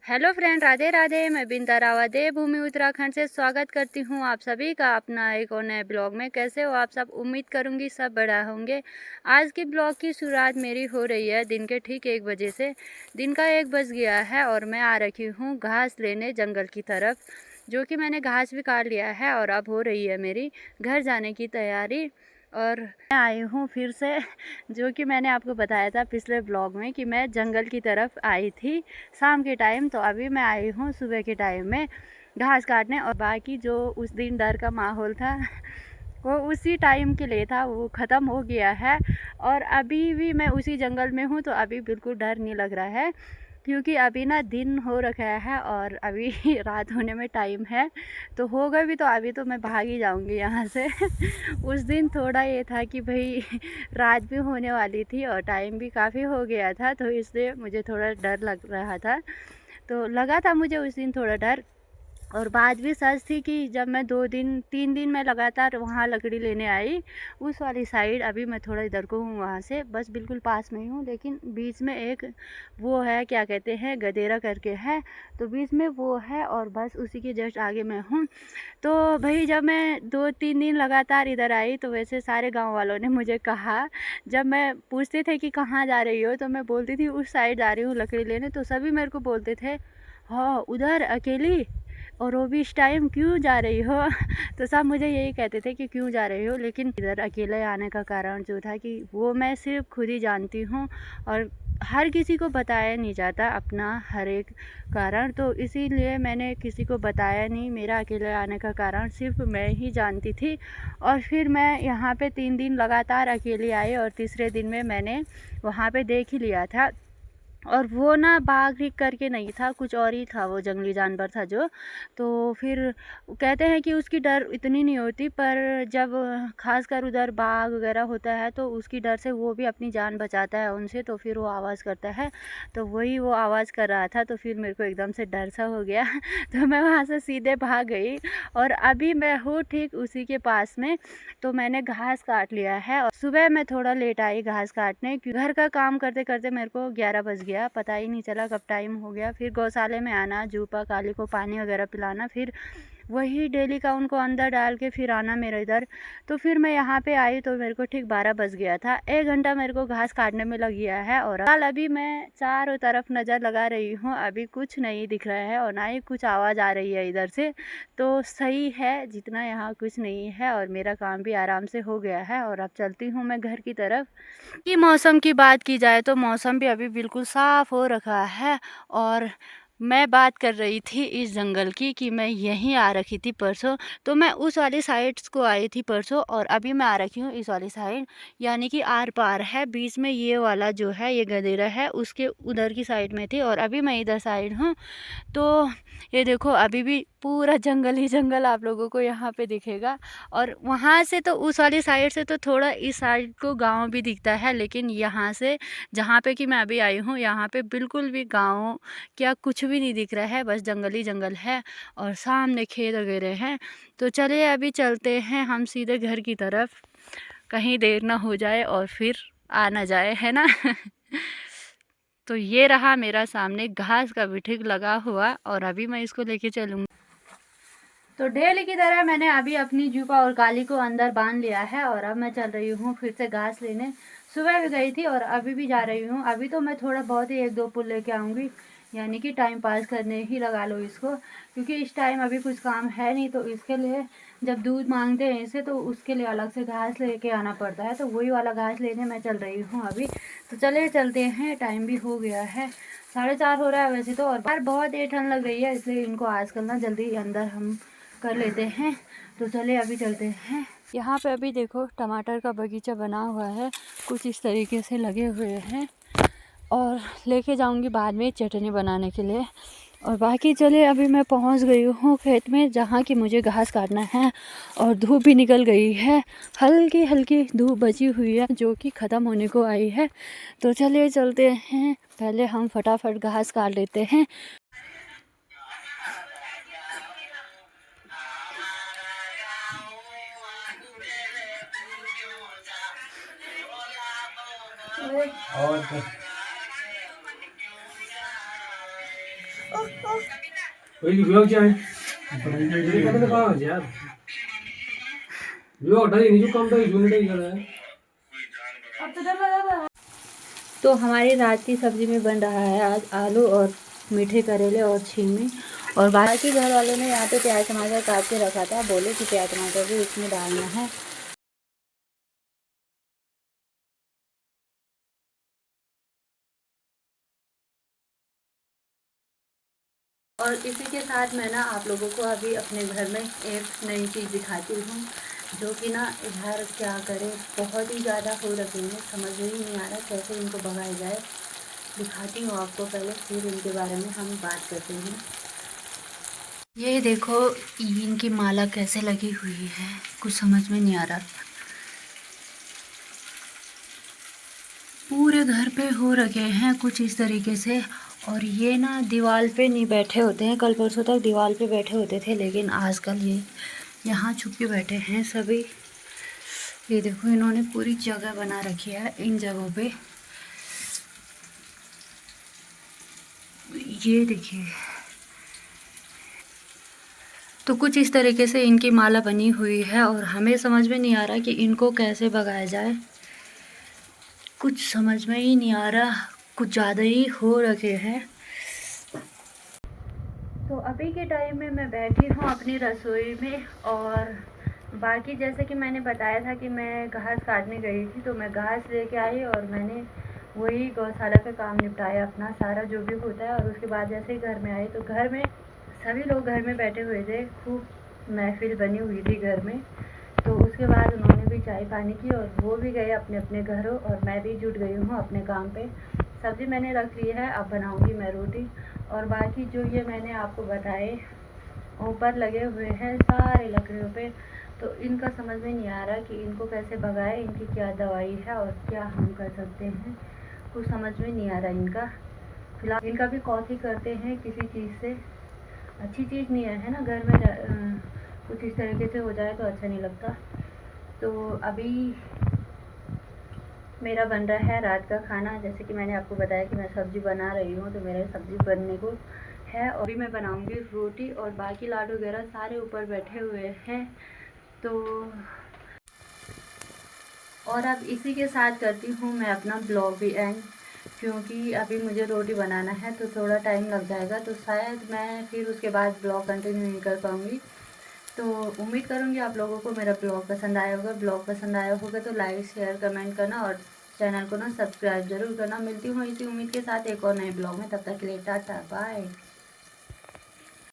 Hello friend, Radhe Radhe. मैं बिंदा रावत देवभूमि उत्तराखंड से स्वागत करती हूँ आप सभी का अपना एक और नए ब्लॉग में। कैसे हो आप सब? उम्मीद करूँगी सब बढ़िया होंगे। आज के ब्लॉग की शुरुआत मेरी हो रही है दिन के ठीक 1 बजे से। दिन का 1 बज गया है और मैं आ रखी हूँ घास लेने जंगल की तरफ, जो कि मैंने घास भी काट लिया है और अब हो रही है मेरी घर जाने की तैयारी। और मैं आई हूँ फिर से, जो कि मैंने आपको बताया था पिछले ब्लॉग में कि मैं जंगल की तरफ आई थी शाम के टाइम। तो अभी मैं आई हूँ सुबह के टाइम में घास काटने। और बाकी जो उस दिन डर का माहौल था वो उसी टाइम के लिए था, वो ख़त्म हो गया है। और अभी भी मैं उसी जंगल में हूँ, तो अभी बिल्कुल डर नहीं लग रहा है, क्योंकि अभी ना दिन हो रखा है और अभी रात होने में टाइम है। तो होगा भी तो अभी तो मैं भाग ही जाऊंगी यहाँ से। उस दिन थोड़ा ये था कि भाई रात भी होने वाली थी और टाइम भी काफ़ी हो गया था, तो इसलिए मुझे थोड़ा डर लग रहा था। तो लगा था मुझे उस दिन थोड़ा डर। और बात भी सच थी कि जब मैं 2 दिन 3 दिन में लगातार वहाँ लकड़ी लेने आई उस वाली साइड, अभी मैं थोड़ा इधर को हूँ, वहाँ से बस बिल्कुल पास में ही हूँ, लेकिन बीच में एक वो है, क्या कहते हैं, गदेरा करके है, तो बीच में वो है और बस उसी के जस्ट आगे मैं हूँ। तो भाई जब मैं 2 3 दिन लगातार इधर आई, तो वैसे सारे गाँव वालों ने मुझे कहा, जब मैं पूछते थे कि कहाँ जा रही हो, तो मैं बोलती थी उस साइड जा रही हूँ लकड़ी लेने, तो सभी मेरे को बोलते थे, हाँ उधर अकेली, और वो भी इस टाइम क्यों जा रही हो? तो सब मुझे यही कहते थे कि क्यों जा रही हो, लेकिन इधर अकेले आने का कारण जो था कि वो मैं सिर्फ खुद ही जानती हूँ और हर किसी को बताया नहीं जाता अपना हर एक कारण, तो इसीलिए मैंने किसी को बताया नहीं। मेरा अकेले आने का कारण सिर्फ मैं ही जानती थी। और फिर मैं यहाँ पे 3 दिन लगातार अकेली आई और तीसरे दिन में मैंने वहाँ पे देख ही लिया था। और वो ना बाघ करके नहीं था, कुछ और ही था, वो जंगली जानवर था जो। तो फिर कहते हैं कि उसकी डर इतनी नहीं होती, पर जब खासकर उधर बाघ वगैरह होता है तो उसकी डर से वो भी अपनी जान बचाता है उनसे, तो फिर वो आवाज़ करता है। तो वही वो आवाज़ कर रहा था, तो फिर मेरे को एकदम से डर सा हो गया। तो मैं वहाँ से सीधे भाग गई और अभी मैं हूँ ठीक उसी के पास में। तो मैंने घास काट लिया है और सुबह मैं थोड़ा लेट आई घास काटने, क्योंकि घर का काम करते करते मेरे को 11 बज गया, पता ही नहीं चला कब टाइम हो गया। फिर गौशाले में आना, जूपा काली को पानी वगैरह पिलाना, फिर वही डेली का उनको अंदर डाल के फिर आना मेरे इधर। तो फिर मैं यहाँ पे आई तो मेरे को ठीक 12 बज गया था। 1 घंटा मेरे को घास काटने में लग गया है। और कल अभी मैं चारों तरफ नज़र लगा रही हूँ, अभी कुछ नहीं दिख रहा है और ना ही कुछ आवाज़ आ रही है इधर से। तो सही है, जितना यहाँ कुछ नहीं है और मेरा काम भी आराम से हो गया है। और अब चलती हूँ मैं घर की तरफ। कि मौसम की बात की जाए तो मौसम भी अभी बिल्कुल साफ़ हो रखा है। और मैं बात कर रही थी इस जंगल की कि मैं यहीं आ रखी थी परसों, तो मैं उस वाली साइड्स को आई थी परसों और अभी मैं आ रखी हूँ इस वाली साइड, यानी कि आर पार है। बीच में ये वाला जो है, ये गदेरा है, उसके उधर की साइड में थी और अभी मैं इधर साइड हूँ। तो ये देखो अभी भी पूरा जंगल ही जंगल आप लोगों को यहाँ पे दिखेगा। और वहाँ से तो उस वाली साइड से तो थोड़ा इस साइड को गांव भी दिखता है, लेकिन यहाँ से जहाँ पे कि मैं अभी आई हूँ, यहाँ पे बिल्कुल भी गांव क्या कुछ भी नहीं दिख रहा है, बस जंगल ही जंगल है और सामने खेत वगैरह हैं। तो चलिए अभी चलते हैं हम सीधे घर की तरफ, कहीं देर ना हो जाए और फिर आ ना जाए, है ना। तो ये रहा मेरा सामने घास का बिठक लगा हुआ और अभी मैं इसको लेके चलूँगी। तो डेली की तरह मैंने अभी अपनी जूपा और काली को अंदर बांध लिया है और अब मैं चल रही हूँ फिर से घास लेने। सुबह भी गई थी और अभी भी जा रही हूँ। अभी तो मैं थोड़ा बहुत ही 1 2 पुल लेके आऊँगी, यानी कि टाइम पास करने ही लगा लो इसको, क्योंकि इस टाइम अभी कुछ काम है नहीं। तो इसके लिए जब दूध मांगते हैं इसे, तो उसके लिए अलग से घास लेके आना पड़ता है, तो वही वाला घास लेने मैं चल रही हूँ अभी। तो चले चलते हैं, टाइम भी हो गया है, 4:30 हो रहा है वैसे तो। और बाहर बहुत ही ठंड लग रही है, इसलिए इनको आजकल ना जल्दी अंदर हम कर लेते हैं। तो चले अभी चलते हैं। यहाँ पे अभी देखो टमाटर का बगीचा बना हुआ है, कुछ इस तरीके से लगे हुए हैं और लेके जाऊंगी बाद में चटनी बनाने के लिए। और बाकी चले अभी मैं पहुंच गई हूँ खेत में, जहाँ की मुझे घास काटना है और धूप भी निकल गई है, हल्की हल्की धूप बची हुई है जो कि ख़त्म होने को आई है। तो चलिए चलते हैं, पहले हम फटाफट घास काट लेते हैं। वही ब्लॉग क्या है ये पता नहीं कहाँ है यार ये हटा ही नहीं जो काम था यूनिट ही कर रहा है। तो हमारी रात की सब्ज़ी में बन रहा है आज आलू और मीठे करेले और छीमी। और बाकी घर वालों ने यहाँ पे प्याज टमाटर काट के रखा था, बोले कि प्याज टमाटर भी इसमें डालना है। और इसी के साथ मैं ना आप लोगों को अभी अपने घर में एक नई चीज़ दिखाती हूँ, जो कि ना इधर क्या करे बहुत ही ज़्यादा हो रखे हैं, समझ में ही नहीं आ रहा कैसे इनको भगाया जाए। दिखाती हूँ आपको पहले, फिर इनके बारे में हम बात करते हैं। ये देखो इनकी माला कैसे लगी हुई है, कुछ समझ में नहीं आ रहा। पूरे घर पे हो रखे हैं कुछ इस तरीके से। और ये ना दीवार पे नहीं बैठे होते हैं, कल परसों तक दीवार पे बैठे होते थे, लेकिन आजकल ये यहाँ छुप के बैठे हैं सभी। ये देखो इन्होंने पूरी जगह बना रखी है इन जगहों पे, ये देखिए। तो कुछ इस तरीके से इनकी माला बनी हुई है और हमें समझ में नहीं आ रहा कि इनको कैसे भगाया जाए, कुछ समझ में ही नहीं आ रहा, कुछ ज़्यादा ही हो रखे हैं। तो अभी के टाइम में मैं बैठी हूँ अपनी रसोई में। और बाकी जैसे कि मैंने बताया था कि मैं घास काटने गई थी, तो मैं घास लेके आई और मैंने वही गौशाला का काम निपटाया अपना सारा जो भी होता है। और उसके बाद जैसे ही घर में आई तो घर में सभी लोग घर में बैठे हुए थे, खूब महफिल बनी हुई थी घर में। तो उसके बाद उन्होंने भी चाय पानी की और वो भी गए अपने अपने घरों, और मैं भी जुट गई हूँ अपने काम पे। सब्ज़ी मैंने रख ली है, अब बनाऊँगी मैं रोटी। और बाकी जो ये मैंने आपको बताए ऊपर लगे हुए हैं सारे लकड़ियों पे, तो इनका समझ में नहीं आ रहा कि इनको कैसे भगाए, इनकी क्या दवाई है और क्या हम कर सकते हैं, कुछ समझ में नहीं आ रहा इनका। फिलहाल इनका भी कॉफी करते हैं किसी चीज़ से, अच्छी चीज़ नहीं है ना घर में कुछ इस तरीके से हो जाए तो अच्छा नहीं लगता। तो अभी मेरा बन रहा है रात का खाना, जैसे कि मैंने आपको बताया कि मैं सब्ज़ी बना रही हूँ, तो मेरा सब्ज़ी बनने को है। और अभी मैं बनाऊँगी रोटी, और बाकी लाड वगैरह सारे ऊपर बैठे हुए हैं। तो और अब इसी के साथ करती हूँ मैं अपना ब्लॉग भी एंड, क्योंकि अभी मुझे रोटी बनाना है तो थोड़ा टाइम लग जाएगा, तो शायद मैं फिर उसके बाद ब्लॉग कंटिन्यू नहीं कर पाऊँगी। तो उम्मीद करूँगी आप लोगों को मेरा ब्लॉग पसंद आया होगा। ब्लॉग पसंद आया होगा तो लाइक शेयर कमेंट करना और चैनल को ना सब्सक्राइब ज़रूर करना। मिलती हूँ इसी उम्मीद के साथ एक और नए ब्लॉग में, तब तक के लिए टाटा बाय।